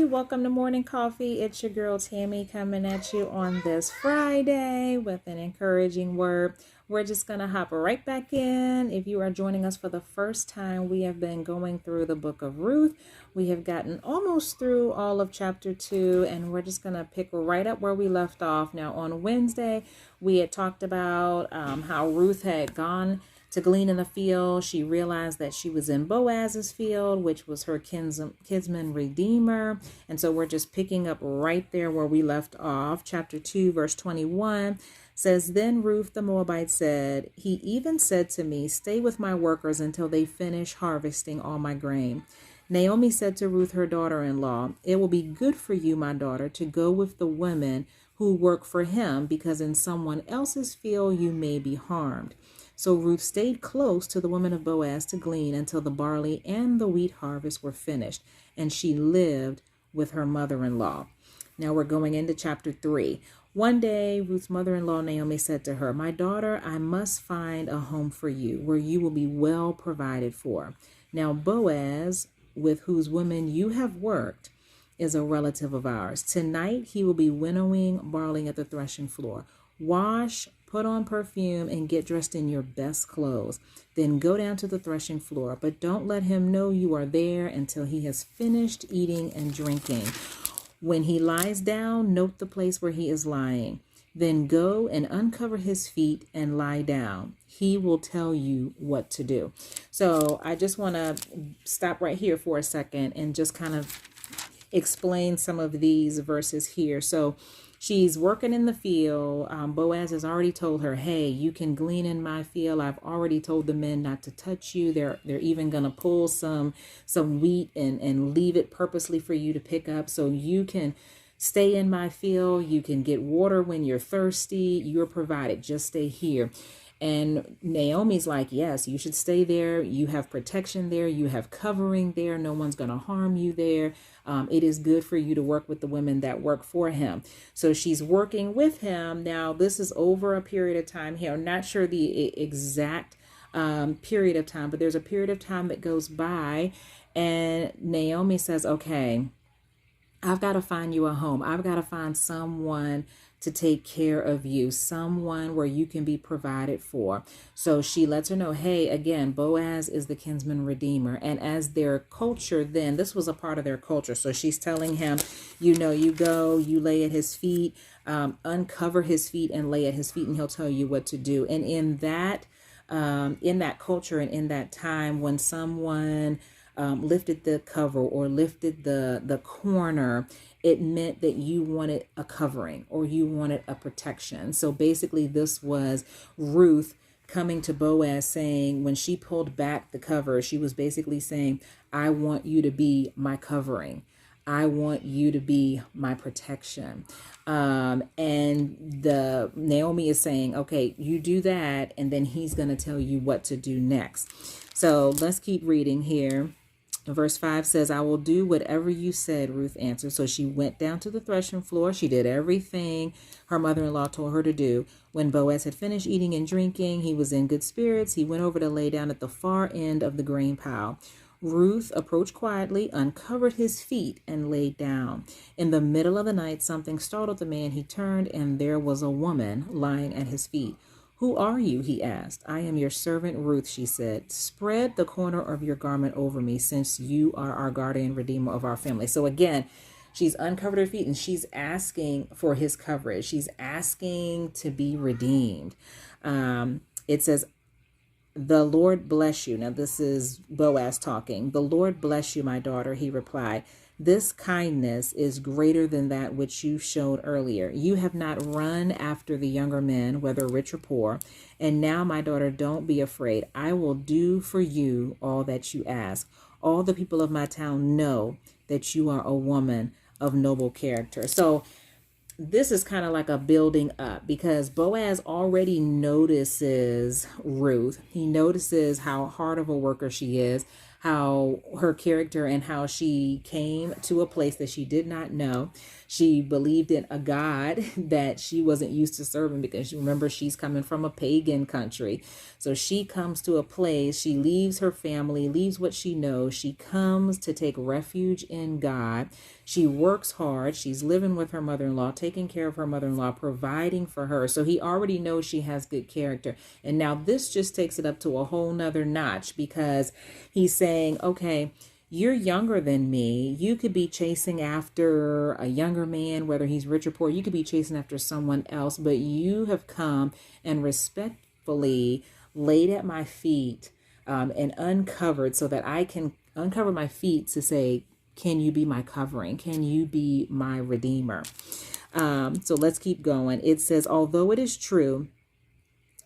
welcome to Morning Coffee. It's your girl Tammy coming at you on this Friday with an encouraging word. We're just going to hop right back in. If you are joining us for the first time, we have been going through the book of Ruth. We have gotten almost through all of chapter 2, and we're just going to pick right up where we left off. Now, on Wednesday, we had talked about how Ruth had gone to glean in the field. She realized that she was in Boaz's field, which was her kinsman redeemer. And so we're just picking up right there where we left off. Chapter 2, verse 21 says, Then Ruth the Moabite said, He even said to me, Stay with my workers until they finish harvesting all my grain. Naomi said to Ruth, her daughter-in-law, It will be good for you, my daughter, to go with the women who work for him, because in someone else's field you may be harmed. So Ruth stayed close to the women of Boaz to glean until the barley and the wheat harvest were finished, and she lived with her mother-in-law. Now we're going into chapter 3. One day, Ruth's mother-in-law Naomi said to her, My daughter, I must find a home for you where you will be well provided for. Now Boaz, with whose women you have worked, is a relative of ours. Tonight he will be winnowing barley at the threshing floor. Wash, put on perfume, and get dressed in your best clothes. Then go down to the threshing floor, but don't let him know you are there until he has finished eating and drinking. When he lies down, note the place where he is lying. Then go and uncover his feet and lie down. He will tell you what to do. So I just want to stop right here for a second and just kind of explain some of these verses here. So she's working in the field. Boaz has already told her, hey, you can glean in my field. I've already told the men not to touch you. They're even going to pull some wheat and leave it purposely for you to pick up so you can stay in my field. You can get water when you're thirsty. You're provided. Just stay here. And Naomi's like, yes, you should stay there. You have protection there. You have covering there. No one's going to harm you there. It is good for you to work with the women that work for him. So she's working with him. Now, this is over a period of time here. I'm not sure the exact period of time, but there's a period of time that goes by. And Naomi says, okay, I've got to find you a home. I've got to find someone to take care of you, someone where you can be provided for. So she lets her know, hey, again, Boaz is the kinsman redeemer. And as their culture then, this was a part of their culture. So she's telling him, you go, you lay at his feet, uncover his feet and lay at his feet, and he'll tell you what to do. And in that culture and in that time, when someone lifted the cover or lifted the corner, it meant that you wanted a covering or you wanted a protection. So basically this was Ruth coming to Boaz saying, when she pulled back the cover, she was basically saying, I want you to be my covering. I want you to be my protection. And the Naomi is saying, okay, you do that, and then he's going to tell you what to do next. So let's keep reading here. Verse 5 says, I will do whatever you said, Ruth answered. So she went down to the threshing floor. She did everything her mother-in-law told her to do. When Boaz had finished eating and drinking, he was in good spirits. He went over to lay down at the far end of the grain pile. Ruth approached quietly, uncovered his feet, and laid down. In the middle of the night, something startled the man. He turned, and there was a woman lying at his feet. Who are you? He asked. I am your servant Ruth, she said. Spread the corner of your garment over me, since you are our guardian redeemer of our family. So again, she's uncovered her feet and she's asking for his coverage. She's asking to be redeemed. It says, the Lord bless you. Now this is Boaz talking. The Lord bless you, my daughter, he replied. This kindness is greater than that which you showed earlier. You have not run after the younger men, whether rich or poor. And now, my daughter, don't be afraid. I will do for you all that you ask. All the people of my town know that you are a woman of noble character. So this is kind of like a building up, because Boaz already notices Ruth. He notices how hard of a worker she is, how her character and how she came to a place that she did not know. She believed in a God that she wasn't used to serving, because remember, she's coming from a pagan country. So she comes to a place, she leaves her family, leaves what she knows. She comes to take refuge in God. She works hard. She's living with her mother-in-law, taking care of her mother-in-law, providing for her. So he already knows she has good character. And now this just takes it up to a whole nother notch, because he's saying, okay, you're younger than me. You could be chasing after a younger man, whether he's rich or poor. You could be chasing after someone else, but you have come and respectfully laid at my feet, and uncovered, so that I can uncover my feet to say, can you be my covering? Can you be my redeemer? So let's keep going. It says, although it is true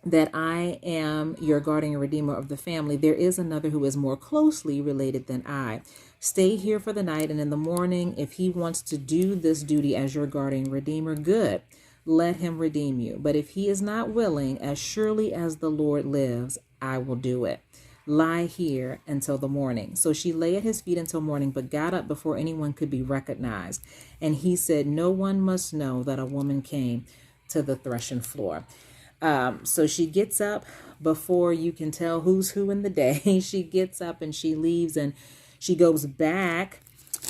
that I am your guardian and redeemer of the family, there is another who is more closely related than I. Stay here for the night, and in the morning, if he wants to do this duty as your guardian redeemer, good. Let him redeem you. But if he is not willing, as surely as the Lord lives, I will do it. Lie here until the morning. So she lay at his feet until morning, but got up before anyone could be recognized. And he said, no one must know that a woman came to the threshing floor. So she gets up before you can tell who's who in the day. She gets up and she leaves, and she goes back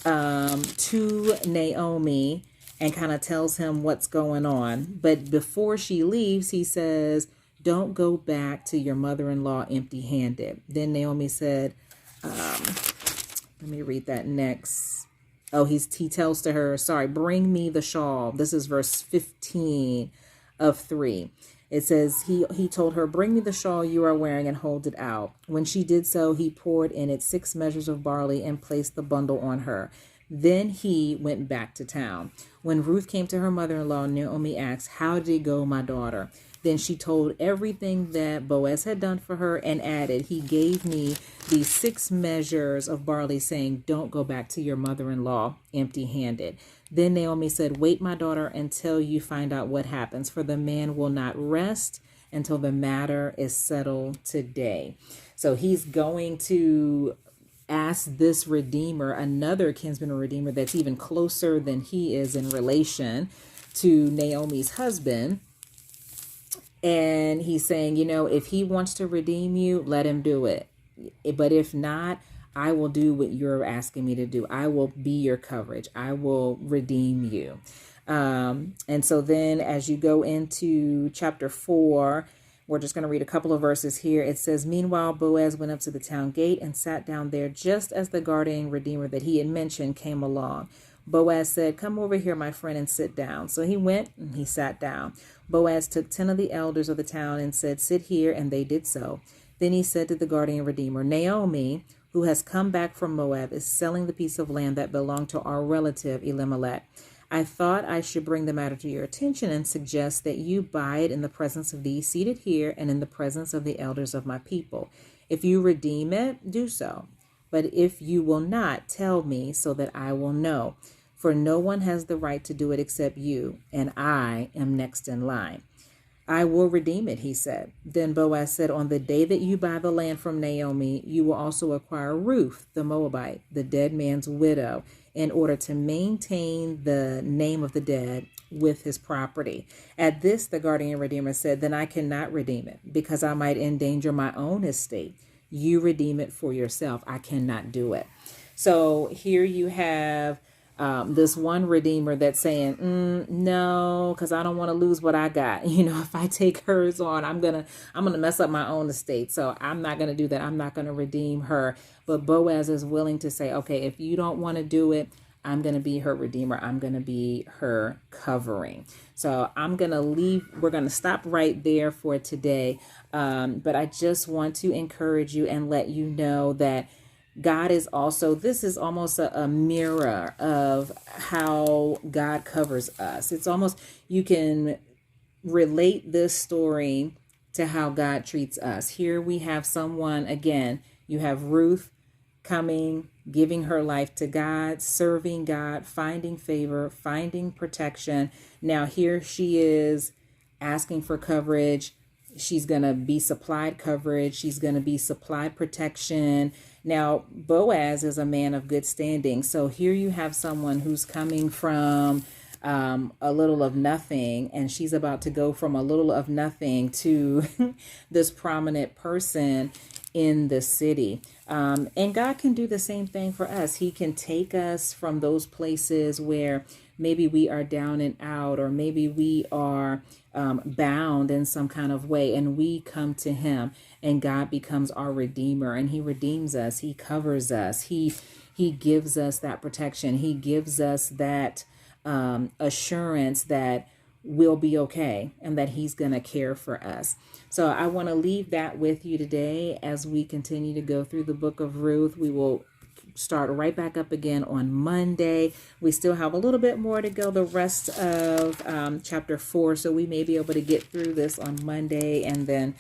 to Naomi and kind of tells him what's going on. But before she leaves, he says, don't go back to your mother-in-law empty-handed. Then Naomi said, let me read that next. Oh, he tells to her, bring me the shawl. This is verse 15 of 3. It says, he told her, bring me the shawl you are wearing and hold it out. When she did so, he poured in it 6 measures of barley and placed the bundle on her. Then he went back to town. When Ruth came to her mother-in-law, Naomi asked, how did it go, my daughter? Then she told everything that Boaz had done for her and added, he gave me these 6 measures of barley, saying, don't go back to your mother-in-law empty-handed. Then Naomi said, wait, my daughter, until you find out what happens, for the man will not rest until the matter is settled today. So he's going to ask this redeemer, another kinsman or redeemer that's even closer than he is in relation to Naomi's husband. And he's saying, if he wants to redeem you, let him do it. But if not, I will do what you're asking me to do. I will be your coverage. I will redeem you. And so then as you go into chapter 4, we're just going to read a couple of verses here. It says, meanwhile, Boaz went up to the town gate and sat down there just as the guardian redeemer that he had mentioned came along. Boaz said, come over here, my friend, and sit down. So he went and he sat down. Boaz took 10 of the elders of the town and said, sit here, and they did so. Then he said to the guardian redeemer, Naomi, who has come back from Moab, is selling the piece of land that belonged to our relative Elimelech. I thought I should bring the matter to your attention and suggest that you buy it in the presence of these seated here and in the presence of the elders of my people. If you redeem it, do so. But if you will not, tell me so that I will know. For no one has the right to do it except you, and I am next in line. I will redeem it, he said. Then Boaz said, on the day that you buy the land from Naomi, you will also acquire Ruth, the Moabite, the dead man's widow, in order to maintain the name of the dead with his property. At this, the guardian redeemer said, then I cannot redeem it, because I might endanger my own estate. You redeem it for yourself. I cannot do it. So here you have this one redeemer that's saying, no, because I don't want to lose what I got. If I take hers on, I'm gonna mess up my own estate. So I'm not gonna do that. I'm not gonna redeem her. But Boaz is willing to say, okay, if you don't want to do it, I'm gonna be her redeemer. I'm gonna be her covering. So I'm gonna leave. We're gonna stop right there for today. But I just want to encourage you and let you know that God is also, this is almost a mirror of how God covers us. It's almost, you can relate this story to how God treats us. Here we have someone, again, you have Ruth coming, giving her life to God, serving God, finding favor, finding protection. Now here she is asking for coverage. She's going to be supplied coverage. She's going to be supplied protection. Now, Boaz is a man of good standing. So here you have someone who's coming from a little of nothing, and she's about to go from a little of nothing to this prominent person in the city. And God can do the same thing for us. He can take us from those places where maybe we are down and out, or maybe we are bound in some kind of way, and we come to him, and God becomes our redeemer, and he redeems us. He covers us. He gives us that protection. He gives us that assurance that we'll be okay and that he's going to care for us. So I want to leave that with you today as we continue to go through the book of Ruth. We will start right back up again on Monday. We still have a little bit more to go, the rest of chapter 4. So we may be able to get through this on Monday and then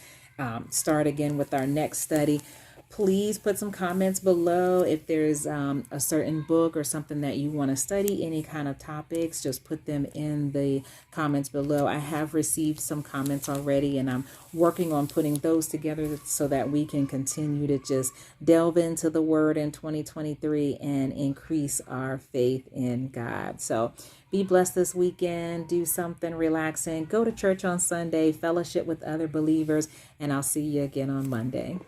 start again with our next study. Please put some comments below if there's a certain book or something that you want to study, any kind of topics, just put them in the comments below. I have received some comments already, and I'm working on putting those together so that we can continue to just delve into the word in 2023 and increase our faith in God. So be blessed this weekend. Do something relaxing. Go to church on Sunday, fellowship with other believers, and I'll see you again on Monday.